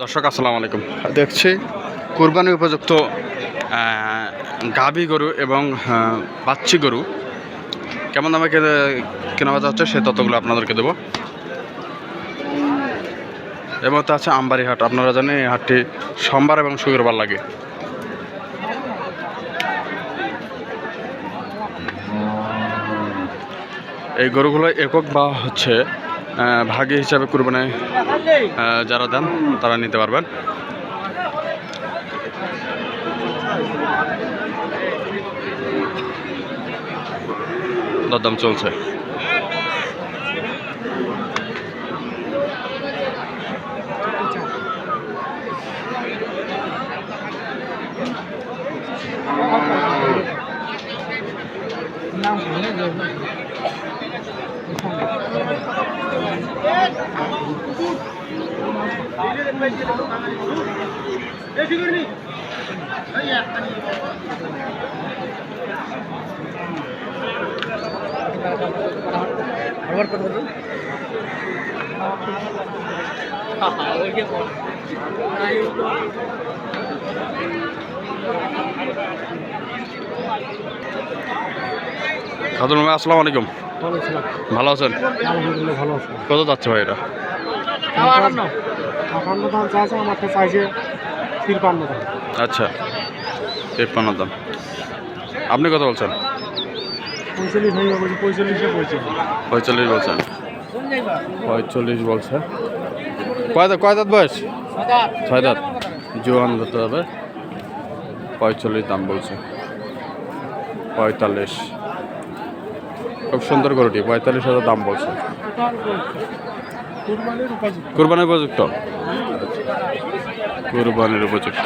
দর্শক আসসালামু আলাইকুম। দেখছি কুরবানি উপযুক্ত গাভী গরু এবং বাচ্চি গরু কেমন দামে কেনা বেচা হচ্ছে সেই তথ্যগুলো আপনাদেরকে দেবো। এর মধ্যে আছে আমবাড়ি হাট। আপনারা জানেন এই হাটটি সোমবার এবং শুক্রবার লাগে। এই গরুগুলো একক বা হচ্ছে ভাগে হিসাবে কুরবানি যারা দেন তারা নিতে পারবেন। দরদাম চলছে। খাদুল ভাই আসসালামু আলাইকুম। ভালো আছেন? কত যাচ্ছে ভাই এটা? আচ্ছা, 53 দাম। আপনি কত বলছেন? 45 বলছেন। 45 বলছে। কয় দাঁত বয়স? 6 দাঁত। জোয়ান ধরতে হবে। 45 দাম বলছে। 45। খুব সুন্দর গরুটি। 45,000 দাম বলছে। কুরবানির উপযুক্ত। কুরবানির উপযুক্ত।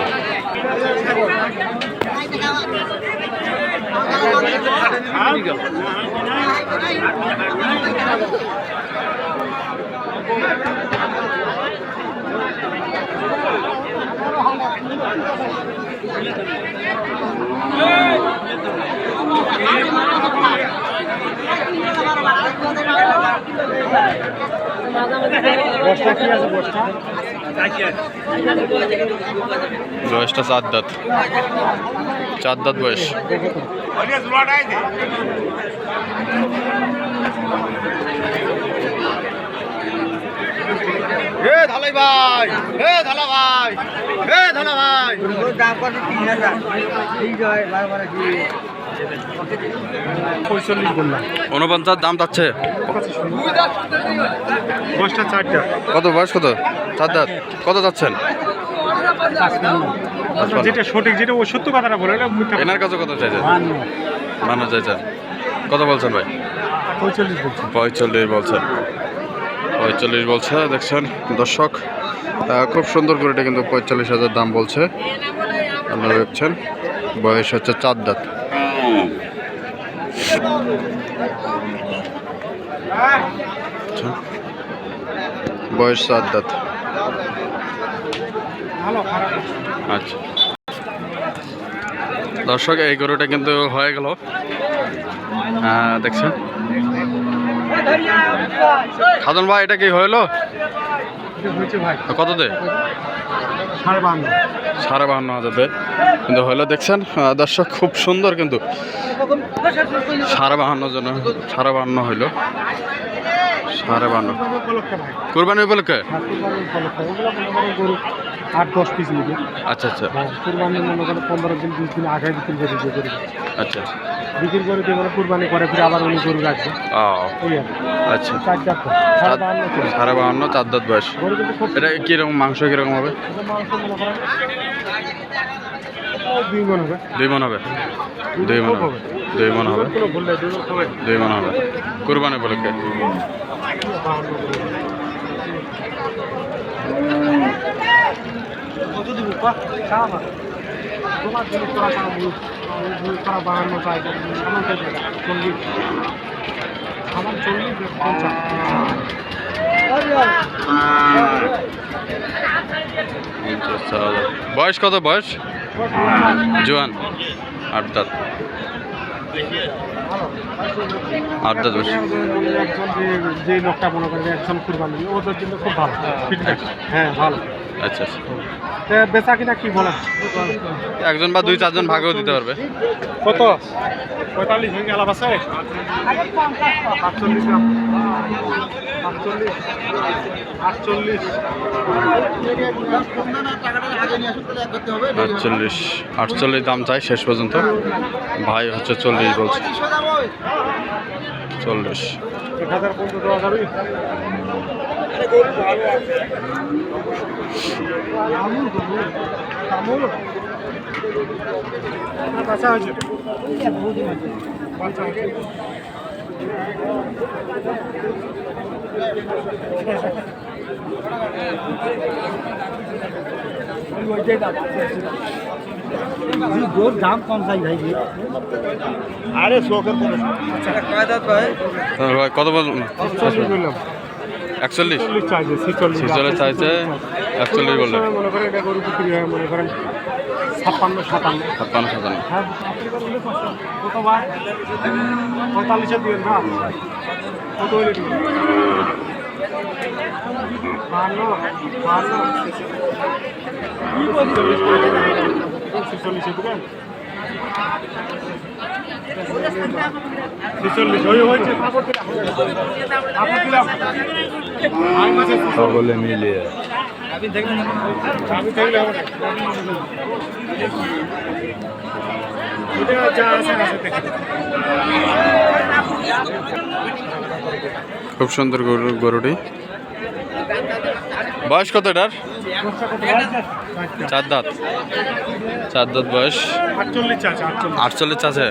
বয়সটা 4 দাঁত। 4 দাঁত বয়স। ধালাই ভাই, ধালা ভাই, ধালা ভাই। 49 দাম যাচ্ছে। কত বয়স? কত? 4 দাঁত। কত যাচ্ছেন? যেটা সঠিক, যেটা ও সত্য কথাটা বলে। এনার কাছে কত চাইছেন? মানা চাইছেন। কত বলছেন ভাই? 45 বলছেন। 45 বলছে। দেখছেন দর্শক, খুব সুন্দর করে এটা কিন্তু 45,000 দাম বলছে। আপনারা দেখছেন বয়স হচ্ছে 4 দাঁত। বয়স 4 দাঁত। আচ্ছা দর্শক, এই গরুটা কিন্তু হয়ে গেল। দেখছেন খাদন ভাই, এটা কি হইলো? কত দে? 52,500 কিন্তু হইলো। দেখছেন দর্শক, খুব সুন্দর কিন্তু 52,500 জন্য 52,500 হইলো। 52,500 কুরবানি উপলক্ষে। 8-10 পিস নিবে। আচ্ছা আচ্ছা। কুরবানি মনে করেন 15 দিন 20 দিন আগে বিক্রি করে দিয়ে। আচ্ছা, বিক্রি করে দিয়ে কুরবানি করে ফিরে আবার উনি গরু রাখবে। আচ্ছা। 52,500 4 দাঁত বয়স। এটা কিরকম মাংস কিরকম হবে? মাংস মনে করেন 2 মণ হবে। 2 মণ হবে। 2 মণ হবে। 2 মণ হবে। 2 মণ হবে কুরবানি উপলক্ষে। বয়স কত? বয়স জোয়ান। 8 দাঁত। 8 দাঁত বয়স। যে লোকটা মনে করেন একজন কুরবানি, ওদের জন্য খুব ভালো। হ্যাঁ ভালো। আচ্ছা আচ্ছা, বেচা কিনা কি বলেন? একজন বা 2-4 জন ভাগেও দিতে পারবে। কত? 45 হয়ে গেল আছে 48 গ্রাম 48 48 দাম চাই শেষ পর্যন্ত। ভাই হচ্ছে 40 বলছে। 40 1000 পর্যন্ত দেওয়া যাবে। আচ্ছা আছে দাম কম চাই ভাই। আরে শোকের ভাই কত বল? 41 চাইছে 46 চাইছে, 41 বললেন। মনে করেন এটা গরু বিক্রি হয় মনে করেন 56-57। 56-57। হ্যাঁ কত ভাই? 45 দিবেন না? কত হইলে দিবেন? 46 দিবেন? 46 হয়েছে সকলে মিলিয়ে আমি থাকলে হবে খুব সুন্দর গরুটি। বয়স কত এটার? 4 দাঁত। 4 দাঁত বয়স। 48 আছে।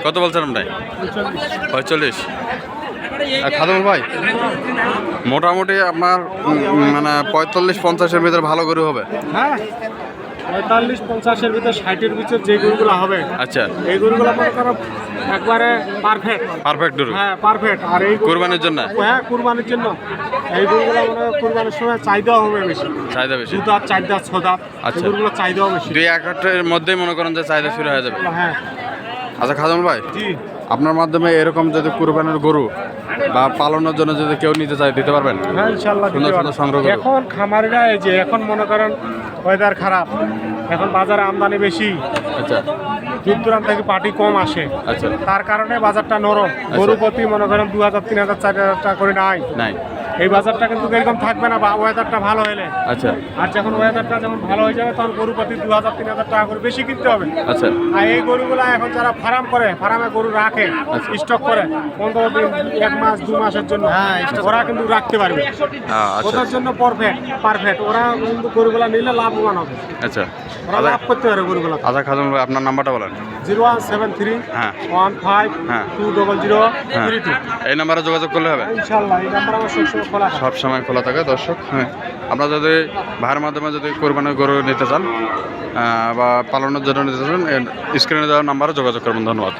কত বলছেন আপনার? 45। খাদমুল ভাই মোটামুটি আপনার মানে 45-50-এর ভিতরে ভালো গরু হবে? হ্যাঁ 45-50-এর ভিতরে 60-এর ভিতরে যে গরুগুলো হবে, আচ্ছা, এই গরুগুলো মনে করো একবারে পারফেক্ট গরু। হ্যাঁ পারফেক্ট। আর এই কুরবানির জন্য? হ্যাঁ কুরবানির জন্য এই গরুগুলো মনে হয় কুরবানির সময় চাহিদা হবে বেশি। চাহিদা বেশি? 2 দাঁত 4 দাঁত 6 দাঁত। আচ্ছা, গরুগুলো চাহিদাও বেশি। 2-1 মধ্যেই মনে করেন যে চাহিদা শুরু হয়ে যাবে। হ্যাঁ আচ্ছা খাদমুল ভাই, জি আপনার মাধ্যমে এরকম যদি কুরবানির গরু বা পালনের জন্য যদি কেউ নিতে চায় দিতে পারবেন? হ্যাঁ ইনশাআল্লাহ সুন্দর সুন্দর সংগ্রহ করুন। এখন খামারিরা এই যে এখন মনে করেন ওয়েদার খারাপ, এখন বাজারে আমদানি বেশি, আচ্ছা দূর দূরান্ত থেকে পার্টি কম আসে, আচ্ছা, তার কারণে বাজারটা নরম। গরু প্রতি মনে করেন 2000, 3000, 4000 টাকা করে নাই। এই বাজারটা কিন্তু এরকম থাকবে না ওয়েদারটা ভালো হলে। আচ্ছা আর যখন ওয়েদারটা যখন ভালো হয়ে যাবে তখন গরু প্রতি 2000, 3000 টাকা করে বেশি কিনতে হবে। আচ্ছা, আর এই গরুগুলা এখন যারা ফার্ম করে, ফার্মে গরু রাখে, স্টক করে 15 দিন, 1 মাস, 2 মাসের জন্য, ওরা কিন্তু রাখতে পারবে। আচ্ছা ওদের জন্য পারফেক্ট। ওরা কিন্তু গরুগুলা নিলে লাভবান হবে। আচ্ছা। ওরা লাভ করতে পারে গরুগুলা। আচ্ছা খাদমুল ভাই আপনার নাম্বারটা বলেন। 0173 হ্যাঁ 15 200 এই নাম্বারে যোগাযোগ করলে হবে? ইনশাআল্লাহ এই নাম্বার আমার সবসময় খোলা থাকে। সব সময় খোলা থাকে দর্শক। হ্যাঁ, আপনারা যদি ভাইয়ের মাধ্যমে যদি কোরবানির গরু নিতে চান বা পালনের জন্য নিতে চান, স্ক্রিনে দেওয়া নাম্বারে যোগাযোগ করবেন। ধন্যবাদ।